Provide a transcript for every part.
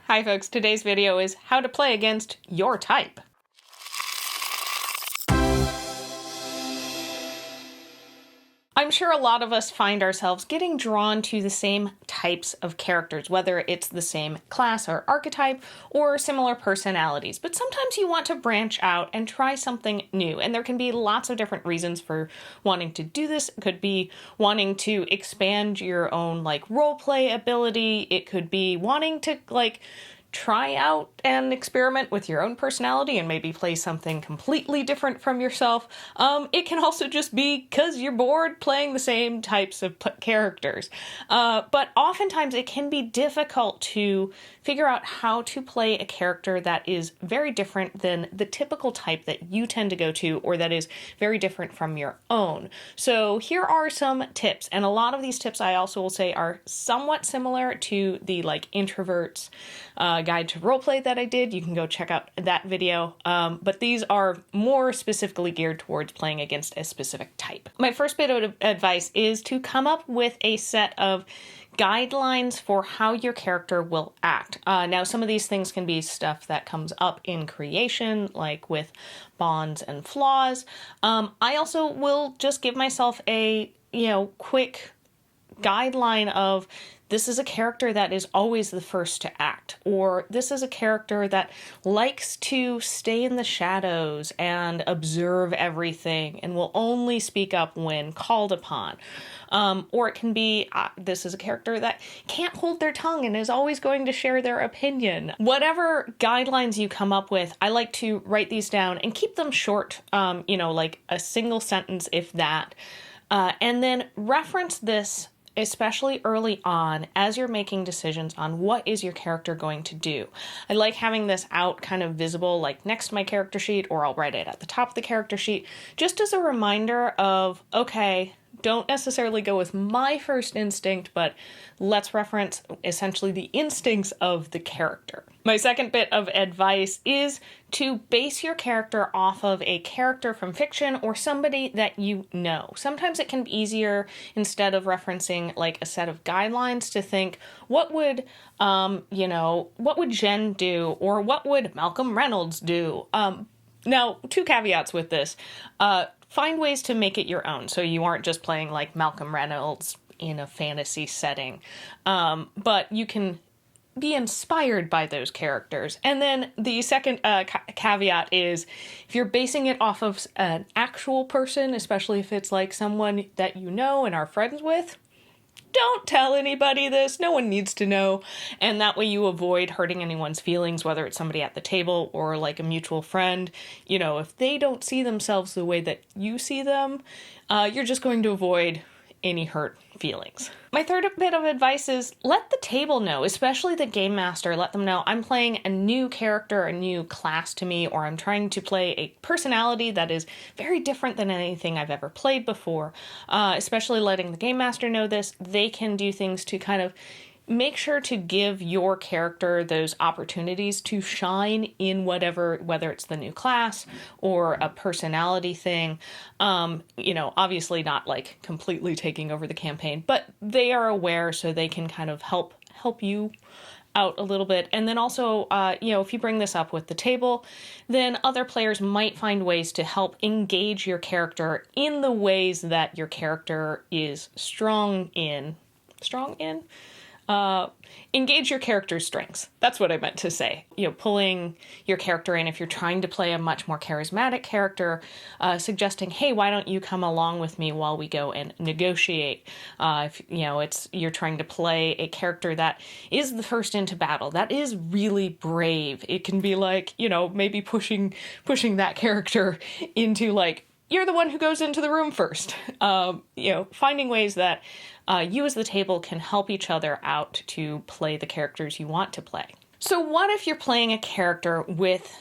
Hi folks, today's video is how to play against your type. I'm sure a lot of us find ourselves getting drawn to the same types of characters, whether it's the same class or archetype or similar personalities. But sometimes you want to branch out and try something new, and there can be lots of different reasons for wanting to do this. It could be wanting to expand your own roleplay ability. It could be wanting to try out and experiment with your own personality and maybe play something completely different from yourself. It can also just be because you're bored playing the same types of characters. But oftentimes it can be difficult to figure out how to play a character that is very different than the typical type that you tend to go to, or that is very different from your own. So here are some tips, and a lot of these tips I also will say are somewhat similar to the introverts guide to roleplay that I did. You can go check out that video. But these are more specifically geared towards playing against a specific type. My first bit of advice is to come up with a set of guidelines for how your character will act. Now, some of these things can be stuff that comes up in creation, like with bonds and flaws. I also will just give myself a, quick guideline of, this is a character that is always the first to act, or this is a character that likes to stay in the shadows and observe everything and will only speak up when called upon. Or it can be, this is a character that can't hold their tongue and is always going to share their opinion. Whatever guidelines you come up with, I like to write these down and keep them short, like a single sentence, if that. And then reference this especially early on as you're making decisions on what is your character going to do. I like having this out kind of visible, like next to my character sheet, or I'll write it at the top of the character sheet, just as a reminder of, okay, don't necessarily go with my first instinct, but let's reference essentially the instincts of the character. My second bit of advice is to base your character off of a character from fiction or somebody that you know. Sometimes it can be easier, instead of referencing a set of guidelines, to think, what would Jen do, or what would Malcolm Reynolds do? Now, two caveats with this. Find ways to make it your own, so you aren't just playing like Malcolm Reynolds in a fantasy setting. But you can be inspired by those characters. And then the second caveat is, if you're basing it off of an actual person, especially if it's someone that you know and are friends with, don't tell anybody this. No one needs to know. And that way you avoid hurting anyone's feelings, whether it's somebody at the table or a mutual friend. If they don't see themselves the way that you see them, you're just going to avoid any hurt feelings. My third bit of advice is, let the table know, especially the game master. Let them know, I'm playing a new character, a new class to me, or I'm trying to play a personality that is very different than anything I've ever played before. Especially letting the game master know this, they can do things to kind of make sure to give your character those opportunities to shine in whether it's the new class or a personality thing. Obviously not completely taking over the campaign, but they are aware, so they can kind of help you out a little bit. And then also, if you bring this up with the table, then other players might find ways to help engage your character in the ways that your character is strong in. Engage your character's strengths. That's what I meant to say. Pulling your character in if you're trying to play a much more charismatic character, suggesting, hey, why don't you come along with me while we go and negotiate? If you're trying to play a character that is the first into battle, that is really brave. It can be maybe pushing that character into you're the one who goes into the room first. Finding ways that you as the table can help each other out to play the characters you want to play. So what if you're playing a character with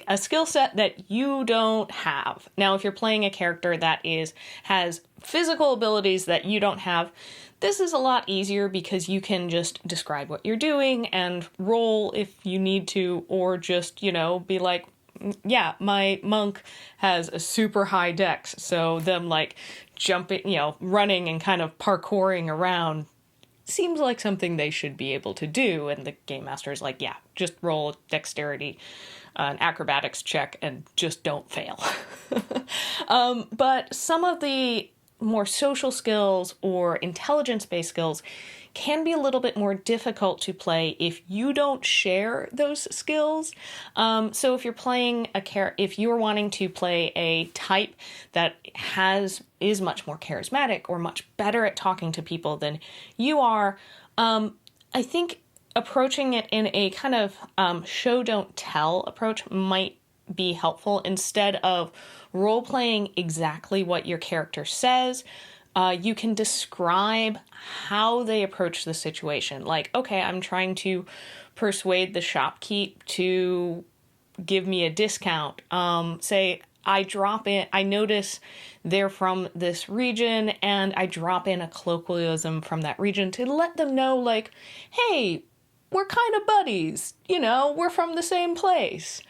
a skill set that you don't have? Now, if you're playing a character that has physical abilities that you don't have, this is a lot easier because you can just describe what you're doing and roll if you need to, or just, be like, yeah, my monk has a super high dex, so them jumping, running and kind of parkouring around seems like something they should be able to do. And the game master is like, yeah, just roll dexterity, an acrobatics check, and just don't fail. But some of the more social skills or intelligence-based skills can be a little bit more difficult to play if you don't share those skills. So if you're playing if you're wanting to play a type that is much more charismatic or much better at talking to people than you are, I think approaching it in a kind of show don't tell approach might be helpful. Instead of role-playing exactly what your character says, you can describe how they approach the situation. Like, okay, I'm trying to persuade the shopkeep to give me a discount. Say, I notice they're from this region, and I drop in a colloquialism from that region to let them know, like, hey, we're kind of buddies, we're from the same place.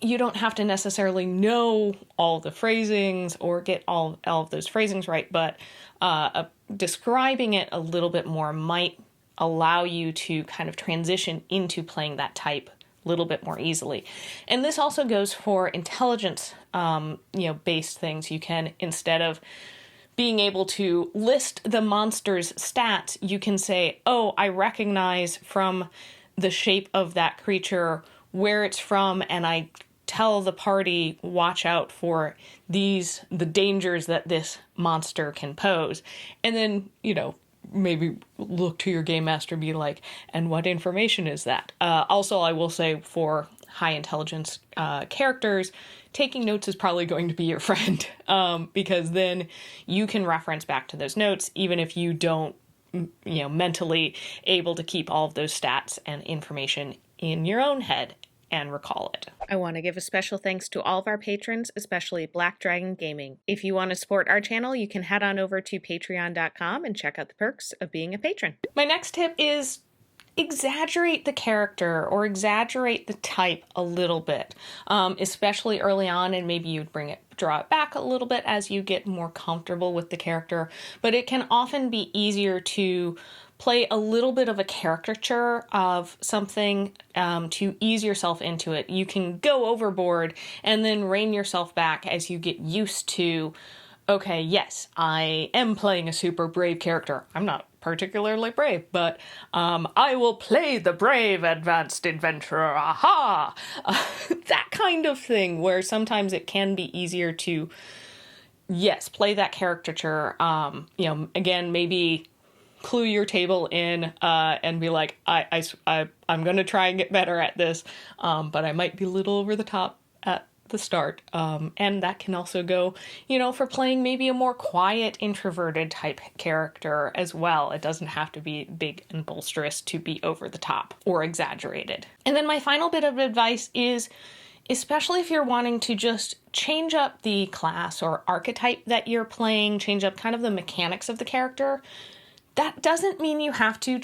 You don't have to necessarily know all the phrasings or get all of those phrasings right, but describing it a little bit more might allow you to kind of transition into playing that type a little bit more easily. And this also goes for intelligence, based things. You can, instead of being able to list the monster's stats, you can say, oh, I recognize from the shape of that creature where it's from, and I tell the party, watch out for the dangers that this monster can pose. And then, maybe look to your game master and be like, and what information is that? Also, I will say for high intelligence characters, taking notes is probably going to be your friend, because then you can reference back to those notes, even if you don't, mentally able to keep all of those stats and information in your own head and recall it. I want to give a special thanks to all of our patrons, especially Black Dragon Gaming. If you want to support our channel, you can head on over to patreon.com and check out the perks of being a patron. My next tip is exaggerate the character or exaggerate the type a little bit, especially early on, and maybe you'd draw it back a little bit as you get more comfortable with the character. But it can often be easier to play a little bit of a caricature of something to ease yourself into it. You can go overboard and then rein yourself back as you get used to, okay, yes, I am playing a super brave character. I'm not particularly brave, but I will play the brave advanced adventurer. Aha! That kind of thing, where sometimes it can be easier to, yes, play that caricature. Again, maybe clue your table in and be like, I'm going to try and get better at this, but I might be a little over the top at the start. And that can also go, for playing maybe a more quiet, introverted type character as well. It doesn't have to be big and bolsterous to be over the top or exaggerated. And then my final bit of advice is, especially if you're wanting to just change up the class or archetype that you're playing, change up kind of the mechanics of the character, that doesn't mean you have to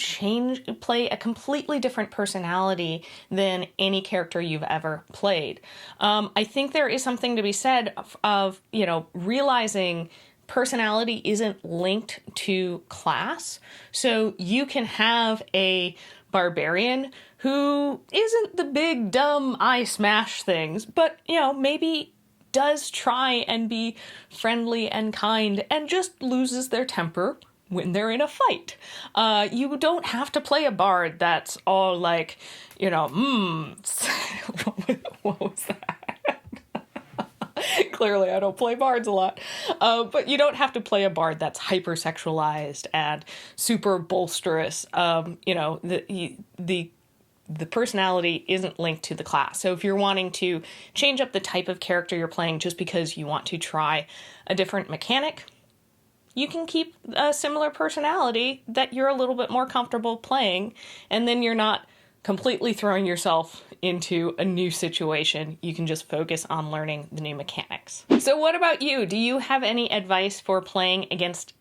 play a completely different personality than any character you've ever played. I think there is something to be said of, realizing personality isn't linked to class. So you can have a barbarian who isn't the big, dumb, I smash things, but, maybe does try and be friendly and kind and just loses their temper when they're in a fight. You don't have to play a bard that's all like, what was that? Clearly I don't play bards a lot. But you don't have to play a bard that's hypersexualized and super bolsterous. The personality isn't linked to the class. So if you're wanting to change up the type of character you're playing just because you want to try a different mechanic, you can keep a similar personality that you're a little bit more comfortable playing, and then you're not completely throwing yourself into a new situation. You can just focus on learning the new mechanics. So what about you? Do you have any advice for playing against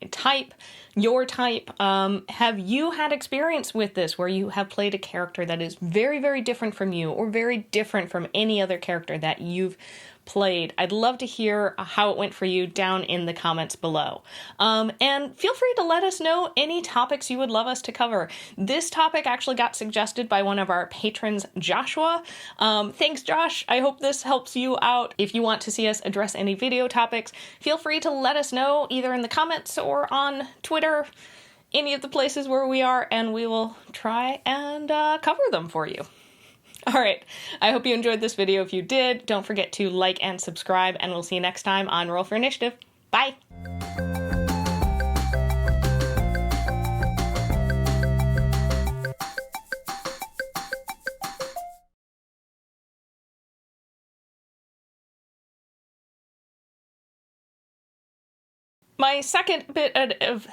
your type? Have you had experience with this where you have played a character that is very, very different from you or very different from any other character that you've played. I'd love to hear how it went for you down in the comments below. And feel free to let us know any topics you would love us to cover. This topic actually got suggested by one of our patrons, Joshua. Thanks, Josh. I hope this helps you out. If you want to see us address any video topics, feel free to let us know either in the comments or on Twitter, any of the places where we are, and we will try and cover them for you. All right, I hope you enjoyed this video. If you did, don't forget to like and subscribe, and we'll see you next time on Roll for Initiative. Bye! My second bit of